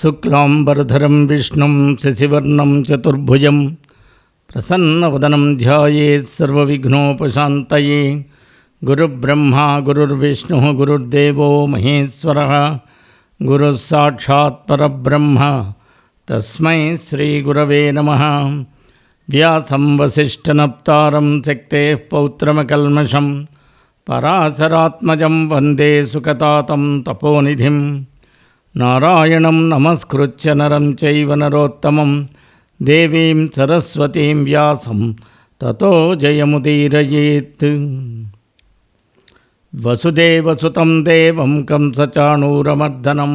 శుక్లాంబరధరం విష్ణుం శశివర్ణం చతుర్భుజం ప్రసన్నవదనం ధ్యాయేత్ సర్వవిఘ్నోపశాంతయే. గురుబ్రహ్మా గురుర్విష్ణుః గురుర్దేవో మహేశ్వరః గురుః సాక్షాత్ పరబ్రహ్మ తస్మై శ్రీగురవే నమః. వ్యాసం వసిష్ఠనప్తారం శక్తేః పౌత్రమకల్మషం పరాశరాత్మజం వందే సుఖతాతం తపోనిధిం. నారాయణం నమస్కృత్య నరం చైవ నరోత్తమం దేవీం సరస్వతీం వ్యాసం తతో జయముదీరయేత్. వసుదేవసుతం దేవం కంసచాణూరమర్దనం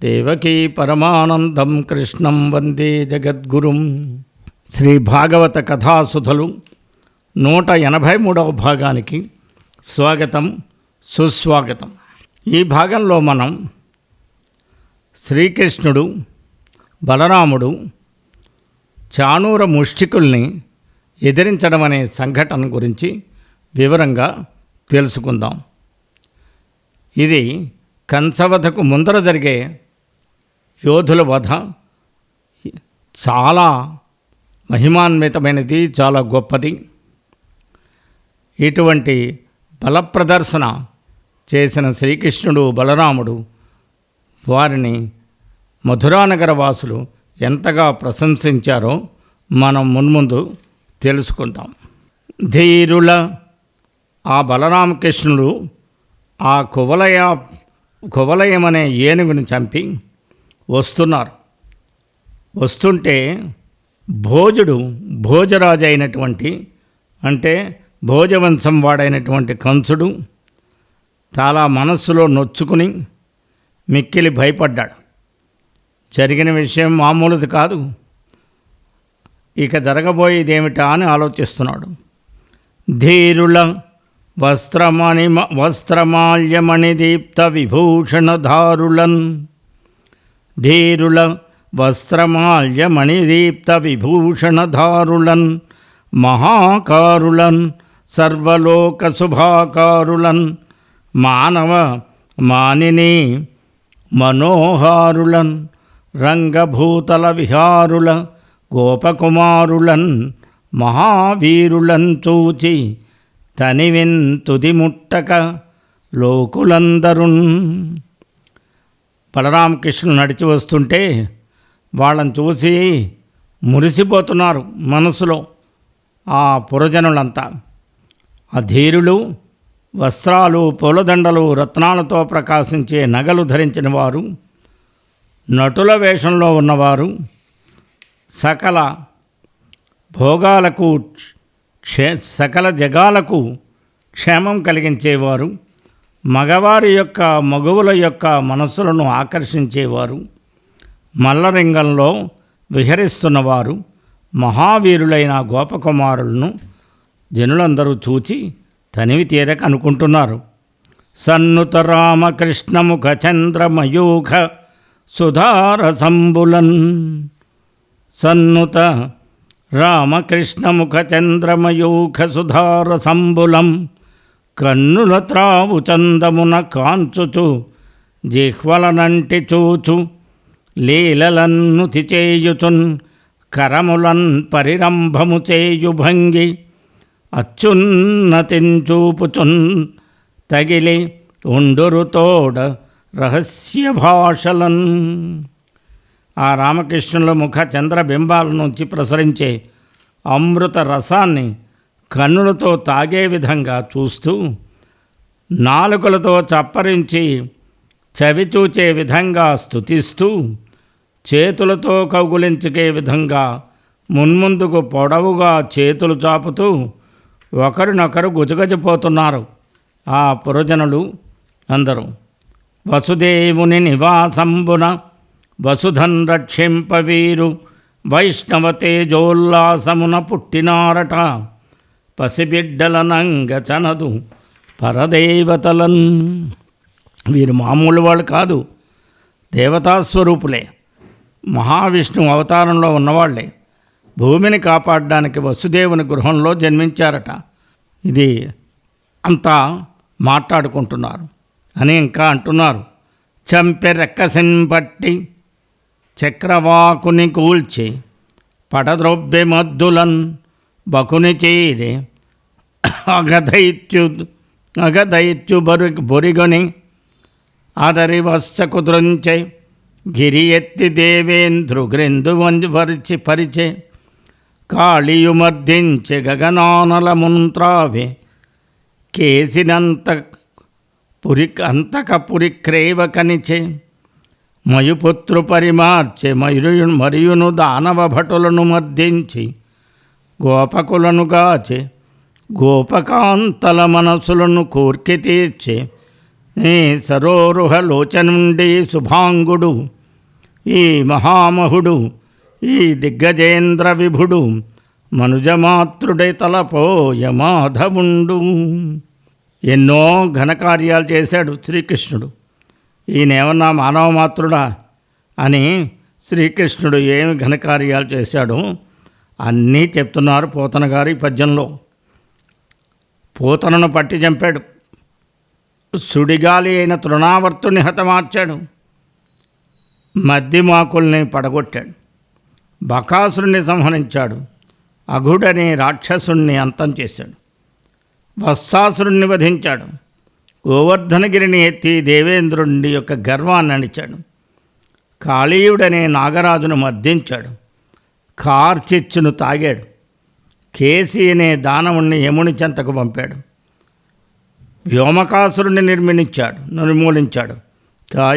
దేవకీ పరమానందం కృష్ణం వందే జగద్గురుం. శ్రీ భాగవత కథాసుధలు 183వ భాగానికి స్వాగతం సుస్వాగతం. ఈ భాగంలో మనం శ్రీకృష్ణుడు బలరాముడు చాణూర ముష్టికుల్ని ఎదిరించడం అనే సంఘటన గురించి వివరంగా తెలుసుకుందాం. ఇది కంసవధకు ముందర జరిగే యోధుల వధ. చాలా మహిమాన్వితమైనది, చాలా గొప్పది. ఇటువంటి బలప్రదర్శన చేసిన శ్రీకృష్ణుడు బలరాముడు వారిని మధురానగర వాసులు ఎంతగా ప్రశంసించారో మనం మున్ముందు తెలుసుకుందాం. ధీరుల ఆ బలరామకృష్ణుడు ఆ కువలయమనే ఏనుగుని చంపి వస్తున్నారు. వస్తుంటే భోజరాజు అయినటువంటి, అంటే భోజవంశం వాడైనటువంటి కంసుడు చాలా మనస్సులో నొచ్చుకుని మిక్కిలి భయపడ్డాడు. జరిగిన విషయం మామూలుది కాదు, ఇక జరగబోయేదేమిటా అని ఆలోచిస్తున్నాడు. ధీరుల వస్త్రమాల్యమణిదీప్త విభూషణధారులన్, ధీరుల వస్త్రమాల్యమణిదీప్త విభూషణధారులన్, మహాకారులన్ సర్వలోక శుభాకారులన్, మానవ మానిని మనోహారులన్, రంగభూతల విహారుల గోపకుమారులన్, మహావీరులన్ చూచి తనివిన్ తుదిముట్టక లోకులందరున్. బలరామకృష్ణులు నడిచి వస్తుంటే వాళ్ళని చూసి మురిసిపోతున్నారు మనసులో ఆ పురజనులంతా. ఆ ధీరులు వస్త్రాలు, పూలదండలు, రత్నాలతో ప్రకాశించే నగలు ధరించిన వారు, నటుల వేషంలో ఉన్నవారు, సకల భోగాలకు సకల జగాలకు క్షేమం కలిగించేవారు, మగవుల యొక్క మనస్సులను ఆకర్షించేవారు, మల్లరింగంలో విహరిస్తున్నవారు, మహావీరులైన గోపకుమారులను జనులందరూ చూచి తనివి తీరక అనుకుంటున్నారు. సన్నుత రామకృష్ణముఖ చంద్రమయూఖ సుధారసంబులన్, సన్నుత రామకృష్ణముఖ చంద్రమయూఖ సుధారసంబులం, కన్నుల త్రావు చందమున కాంచుచు జిహ్వలనంటి చూచు, లీలలన్నుతి చేయుచున్ కరములన్ పరిరంభము చేయు భంగి, అత్యున్నతించూపుచున్ తగిలి ఉండురుతోడ రహస్య భాషలన్. ఆ రామకృష్ణుల ముఖ చంద్రబింబాల నుంచి ప్రసరించే అమృత రసాన్ని కన్నులతో తాగే విధంగా చూస్తూ, నాలుకలతో చప్పరించి చవిచూచే విధంగా స్తుతిస్తూ, చేతులతో కౌగులించుకే విధంగా మున్ముందుకు పొడవుగా చేతులు చాపుతూ ఒకరినొకరు గుజగజపోతున్నారు ఆ పురజనులు అందరూ. వసుదేవుని నివాసంబున వసుధన్ రక్షింపవీరు వైష్ణవ తేజోల్లాసమున పుట్టినారట, పసిబిడ్డల నంగచనదు పరదేవతలన్. వీరు మామూలు వాళ్ళు కాదు, దేవతాస్వరూపులే, మహావిష్ణు అవతారంలో ఉన్నవాళ్లే. భూమిని కాపాడడానికి వసుదేవుని గృహంలో జన్మించారట. ఇది అంతా మాట్లాడుకుంటున్నారు అని ఇంకా అంటున్నారు. చంపె రెక్కసిన్ పట్టి చక్రవాకుని కూల్చి పటద్రొబ్బె మద్దులన్ బకుని చేరే అగదైత్యు బొరిగొని అదరి వశ్చకుద్రుంచే గిరి ఎత్తి దేవేంద్రు గ్రెందు పరిచే కాళియుమర్దించె గగనానల ముంత్రావే కేసినంత అంతకపురి క్రేవ కనిచే మయుపుత్రు పరిమార్చె మరియును దానవ భటులను మర్దించి గోపకులను గాచె గోపకాంతల మనసులను కోర్కె తీర్చే నీ సరోరుహ లోచనుండి శుభాంగుడు ఈ మహామహుడు ఈ దిగ్గజేంద్ర విభుడు మనుజమాతృడై తలపోయ మాధవుండు. ఎన్నో ఘనకార్యాలు చేశాడు శ్రీకృష్ణుడు. ఈయనేమన్నా మానవమాత్రుడా అని శ్రీకృష్ణుడు ఏమి ఘనకార్యాలు చేశాడో అన్నీ చెప్తున్నారు పోతన గారి పద్యంలో. పోతనను పట్టి చంపాడు, సుడిగాలి అయిన తృణావర్తుని హతమార్చాడు, మద్దిమాకుల్ని పడగొట్టాడు, బకాసురుణ్ణి సంహరించాడు, అఘుడనే రాక్షసుణ్ణి అంతం చేశాడు, వత్సాసురుణ్ణి వధించాడు, గోవర్ధనగిరిని ఎత్తి దేవేంద్రుడి యొక్క గర్వాన్ని అణిచాడు, కాళీయుడనే నాగరాజును మర్దించాడు, కార్చిచ్చును తాగాడు, కేసి అనే దానవుణ్ణి యముని చెంతకు పంపాడు, వ్యోమకాసురుణ్ణి నిర్మూలించాడు,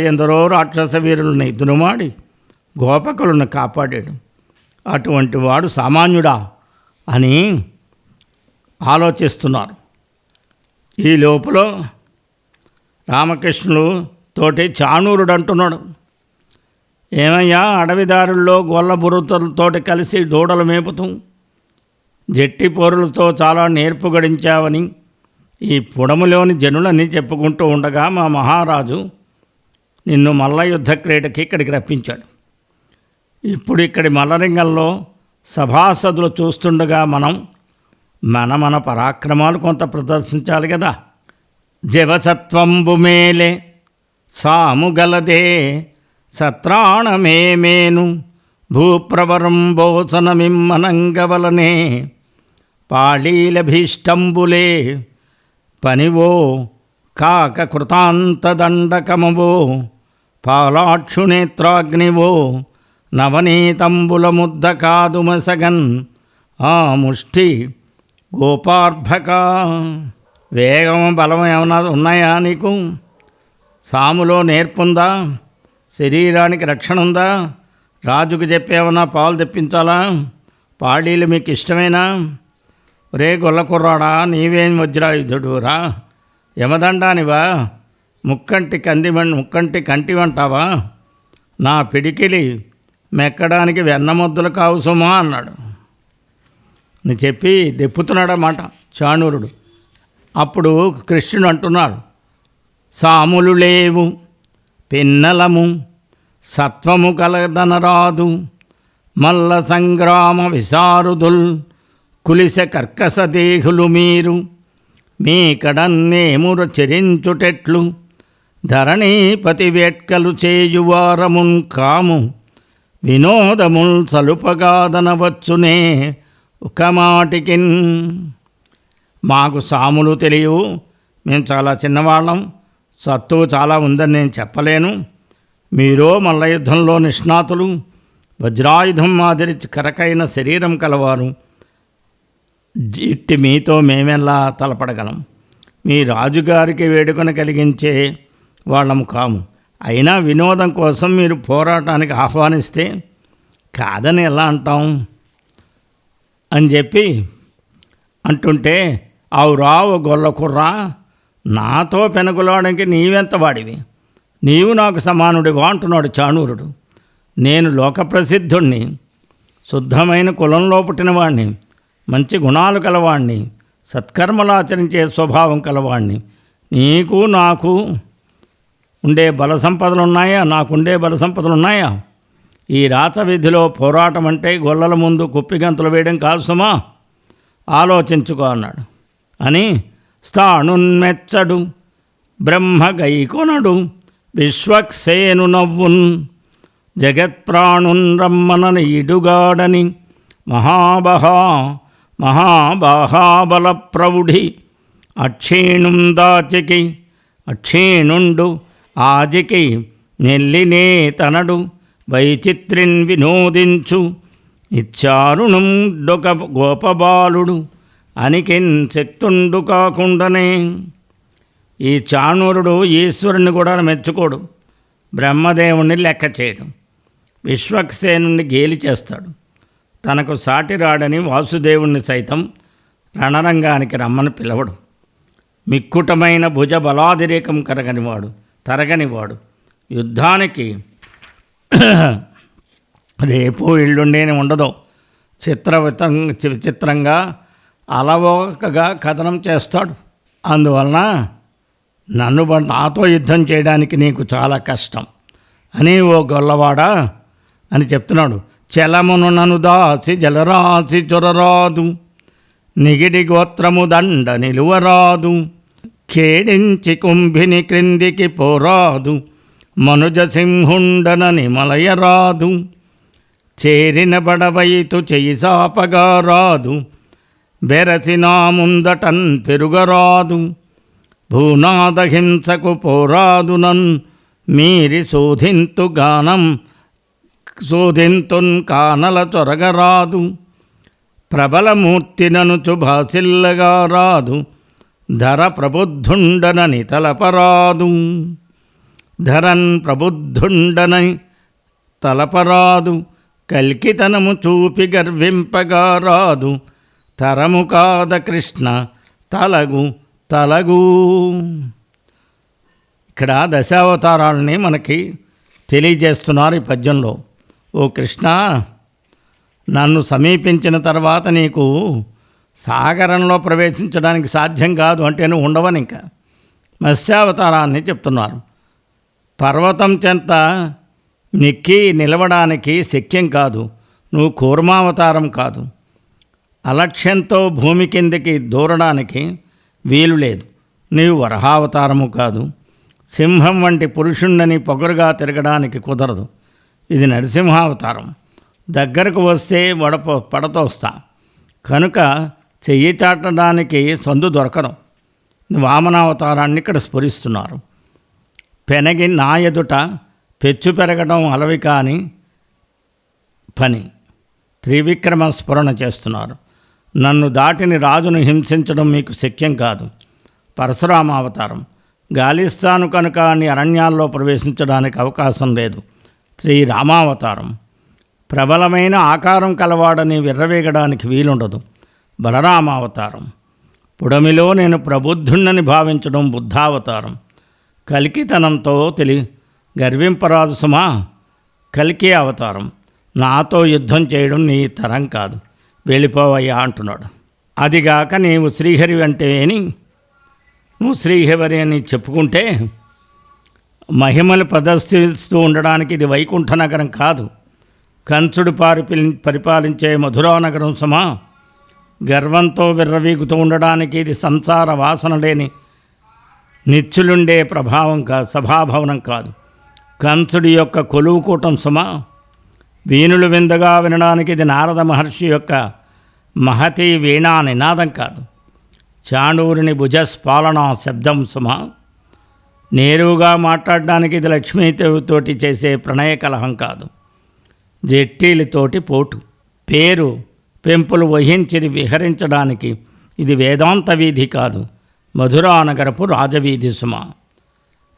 ఎందరో రాక్షస వీరులని దునుమాడి గోపకులను కాపాడాడు. అటువంటి వాడు సామాన్యుడా అని ఆలోచిస్తున్నారు. ఈ లోపల రామకృష్ణులు తోటి చాణూరుడు అంటున్నాడు, ఏమయ్యా అడవిదారుల్లో గొల్ల బురుతలతోటి కలిసి దూడలు మేపుతూ జట్టి పోరులతో చాలా నేర్పు గడించావని ఈ పుడములోని జనులని చెప్పుకుంటూ ఉండగా మా మహారాజు నిన్ను మల్ల యుద్ధ క్రీడకి ఇక్కడికి రప్పించాడు. ఇప్పుడు ఇక్కడి మల్లరింగంలో సభాసదులు చూస్తుండగా మన పరాక్రమాలు కొంత ప్రదర్శించాలి కదా. జవసత్వంబు మేలే సాముగలదే సత్రాణమేమేను భూప్రవరంబోచనమిమ్మనంగవలనే పాళీలభీష్టంబులే పనివో కాక కృతాంతదండకమవో పాలాక్షునేత్రాగ్నివో నవనీతంబుల ముద్ద కాదుమసగన్ ఆ ముష్టి గోపార్భక. వేగం బలం ఏమన్నా ఉన్నాయా నీకు? సాములో నేర్పుందా? శరీరానికి రక్షణ ఉందా? రాజుకు చెప్పేమన్నా పాలు తెప్పించాలా? పాళీలు మీకు ఇష్టమేనా? ఒరే గొల్లకుర్రాడా, నీవేం వజ్రాయుధుడు రా, యమదండానివా, ముక్కంటి కంటి వంటావా, నా పిడికిలి మెక్కడానికి వెన్నముద్దలు కావు సుమా అన్నాడు అని చెప్పి దెప్పుతున్నాడన్నమాట చాణూరుడు. అప్పుడు కృష్ణుడు అంటున్నాడు, సాములు లేవు పిన్నలము సత్వము కలదనరాదు మల్ల సంగ్రామ విశారుదుల్ కులిస కర్కస దేహులు మీరు మీ కడన్నేముర చెరించుటెట్లు ధరణీపతి వేట్కలు చేయువారమున్ కాము వినోదముల్ సలుపగాదనవచ్చునే ఒక మాటికిన్. మాకు సాములు తెలియవు, మేము చాలా చిన్నవాళ్ళం, సత్తువు చాలా ఉందని నేను చెప్పలేను. మీరో మల్ల యుద్ధంలో నిష్ణాతులు, వజ్రాయుధం మాదిరి కరకైన శరీరం కలవారు, ఇట్టి మీతో మేమెలా తలపడగలం? మీ రాజుగారికి వేడుకను కలిగించే వాళ్ళము కాము. అయినా వినోదం కోసం మీరు పోరాటానికి ఆహ్వానిస్తే కాదని ఎలా అంటాం అని చెప్పి అంటుంటే, ఆవురావు గొల్లకుర్రా, నాతో పెనుగులాడానికి నీవెంత వాడివి? నీవు నాకు సమానుడివా అంటున్నాడు చాణూరుడు. నేను లోకప్రసిద్ధుణ్ణి, శుద్ధమైన కులంలో పుట్టినవాణ్ణి, మంచి గుణాలు కలవాణ్ణి, సత్కర్మలు ఆచరించే స్వభావం కలవాణ్ణి. నీకు నాకు ఉండే బల సంపదలు ఉన్నాయా? నాకుండే బల సంపదలు ఉన్నాయా? ఈ రాచవీధిలో పోరాటం అంటే గొల్లల ముందు కుప్పిగంతులు వేయడం కాదు సుమా, ఆలోచించుకో అన్నాడు. అని స్థాణున్మెచ్చడు బ్రహ్మ గైకొనడు విశ్వక్సేను నవ్వున్ జగత్ప్రాణున్ రమ్మనని ఇడుగాడని మహాబాహాబల ప్రౌఢి అక్షీణుం దాచికి అక్షీణుండు ఆజికి నెల్లినే తనడు వైచిత్రిన్ వినోదించు ఇచ్చారుణం డొక గోపబాలుడు అనికిన్ శక్తుండు కాకుండానే. ఈ చాణూరుడు ఈశ్వరుని కూడా మెచ్చుకోడు, బ్రహ్మదేవుణ్ణి లెక్క చేయడం, విశ్వక్సేనుని గేలి చేస్తాడు. తనకు సాటి రాడని వాసుదేవుణ్ణి సైతం రణరంగానికి రమ్మని పిలవడు. మిక్కుటమైన భుజ బలాదిరేకం తరగనివాడు యుద్ధానికి రేపు ఎల్లుండేని ఉండదు. విచిత్రంగా అలవోకగా కథనం చేస్తాడు. అందువలన నాతో యుద్ధం చేయడానికి నీకు చాలా కష్టం అని ఓ గొల్లవాడా అని చెప్తున్నాడు. చలమును నను దాసి జలరాసి చొరరాదు, నిగిడి గోత్రము దండ నిలువరాదు, ఖేడించి కుంభిని క్రిందికి పోరాదు, మనుజ సింహుండనని మలయరాదు, చేరిన బడవైతు చెయ్యి సాపగా రాదు, బెరసినా ముందటన్ పెరుగరాదు, భూనాద హింసకు పోరాదునన్ మీరి శోధింతున్ కానల చొరగరాదు, ప్రబలమూర్తిననుచు భాసిల్లగా రాదు, ధర ప్రబుద్ధుండనని తలపరాదు, ధరన్ ప్రబుద్ధుండనని తలపరాదు, కల్కితనము చూపి గర్వింపగా రాదు, తరము కాద కృష్ణ తలగు. ఇక్కడ దశావతారాలని మనకి తెలియజేస్తున్నారు ఈ పద్యంలో. ఓ కృష్ణ, నన్ను సమీపించిన తర్వాత నీకు సాగరంలో ప్రవేశించడానికి సాధ్యం కాదు అంటే నువ్వు ఉండవని ఇంకా మత్స్యావతారాన్ని చెప్తున్నారు. పర్వతం చెంత నెక్కి నిలవడానికి శక్యం కాదు. నువ్వు కూర్మావతారం కాదు. అలక్ష్యంతో భూమి కిందకి దూరడానికి వీలు లేదు. నీవు వరహావతారము కాదు. సింహం వంటి పురుషుణ్ణని పొగరుగా తిరగడానికి కుదరదు. ఇది నరసింహావతారం. దగ్గరకు వస్తే పడతోస్తా కనుక చెయ్యి చాటడానికి సందు దొరకడం. వామనావతారాన్ని ఇక్కడ స్ఫురిస్తున్నారు. పెనగి నా ఎదుట పెచ్చు పెరగడం అలవి కాని పని. త్రివిక్రమ స్ఫురణ చేస్తున్నారు. నన్ను దాటిని రాజును హింసించడం మీకు శక్యం కాదు. పరశురామావతారం. గాలిస్తాను కనుక అని అరణ్యాల్లో ప్రవేశించడానికి అవకాశం లేదు. శ్రీరామావతారం. ప్రబలమైన ఆకారం కలవాడని విర్రవేగడానికి వీలుండదు. బలరామావతారం. పుడమిలో నేను ప్రబుద్ధుణ్ణని భావించడం బుద్ధావతారం. కల్కితనంతో గర్వింపరాదు సుమా. కల్కి అవతారం. నాతో యుద్ధం చేయడం నీ తరం కాదు, వెళ్ళిపోవయ్యా అంటున్నాడు. అదిగాక నీవు శ్రీహరి నువ్వు శ్రీహరి అని చెప్పుకుంటే మహిమలు ప్రదర్శిస్తూ ఉండడానికి ఇది వైకుంఠ నగరం కాదు, కంసుడు పరిపాలించే మధురానగరం సుమా. గర్వంతో విర్రవీగుతూ ఉండడానికి ఇది సంసార వాసన లేని నిత్యులుండే సభాభవనం కాదు, కంసుడి యొక్క కొలువుకూటం సుమా. వీణులు విందుగా వినడానికి ఇది నారద మహర్షి యొక్క మహతి వీణా నినాదం కాదు, చాణూరుని భుజస్పాలనా శబ్దం సుమా. నేరుగా మాట్లాడడానికి ఇది లక్ష్మీదేవితోటి చేసే ప్రణయ కలహం కాదు, జట్టీలతోటి పోటు. పేరు పెంపులు వహించి విహరించడానికి ఇది వేదాంత వీధి కాదు, మధురానగరపు రాజవీధి సుమా.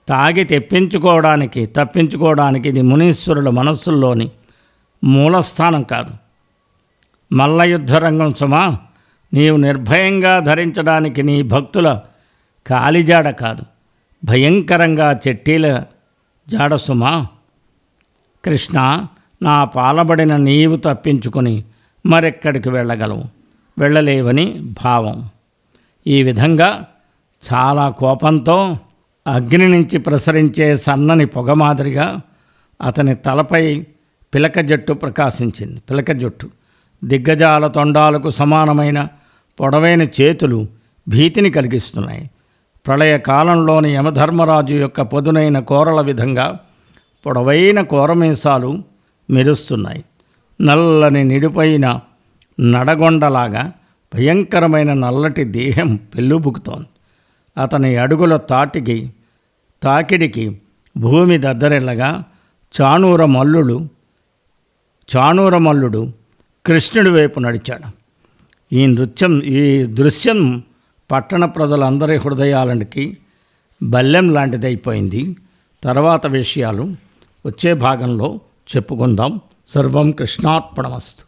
తాగి తప్పించుకోవడానికి ఇది మునీశ్వరుల మనస్సుల్లోని మూలస్థానం కాదు, మల్లయుద్ధ రంగం సుమా. నీవు నిర్భయంగా ధరించడానికి నీ భక్తుల కాలిజాడ కాదు, భయంకరంగా చెట్టీల జాడ సుమా. కృష్ణ, నా పాలబడిన నీవు తప్పించుకొని మరెక్కడికి వెళ్ళలేవని భావం. ఈ విధంగా చాలా కోపంతో అగ్ని నుంచి ప్రసరించే సన్నని పొగ మాదిరిగా అతని తలపై పిలక జట్టు ప్రకాశించింది. పిలక జట్టు దిగ్గజాల తొండాలకు సమానమైన పొడవైన చేతులు భీతిని కలిగిస్తున్నాయి. ప్రళయకాలంలోని యమధర్మరాజు యొక్క పొదునైన కోరల విధంగా పొడవైన కూరమీసాలు మెరుస్తున్నాయి. నల్లని నిడిపోయిన నడగొండలాగా భయంకరమైన నల్లటి దేహం పెళ్ళుబుకుతోంది. అతని అడుగుల తాకిడికి భూమి దద్దరిల్లగా చాణూర మల్లుడు కృష్ణుడి వైపు నడిచాడు. ఈ దృశ్యం పట్టణ ప్రజలందరి హృదయాలకి బల్లెం లాంటిదైపోయింది. తర్వాత విషయాలు వచ్చే భాగంలో చెప్పుకుందాం. సర్వం కృష్ణార్పణమస్తు.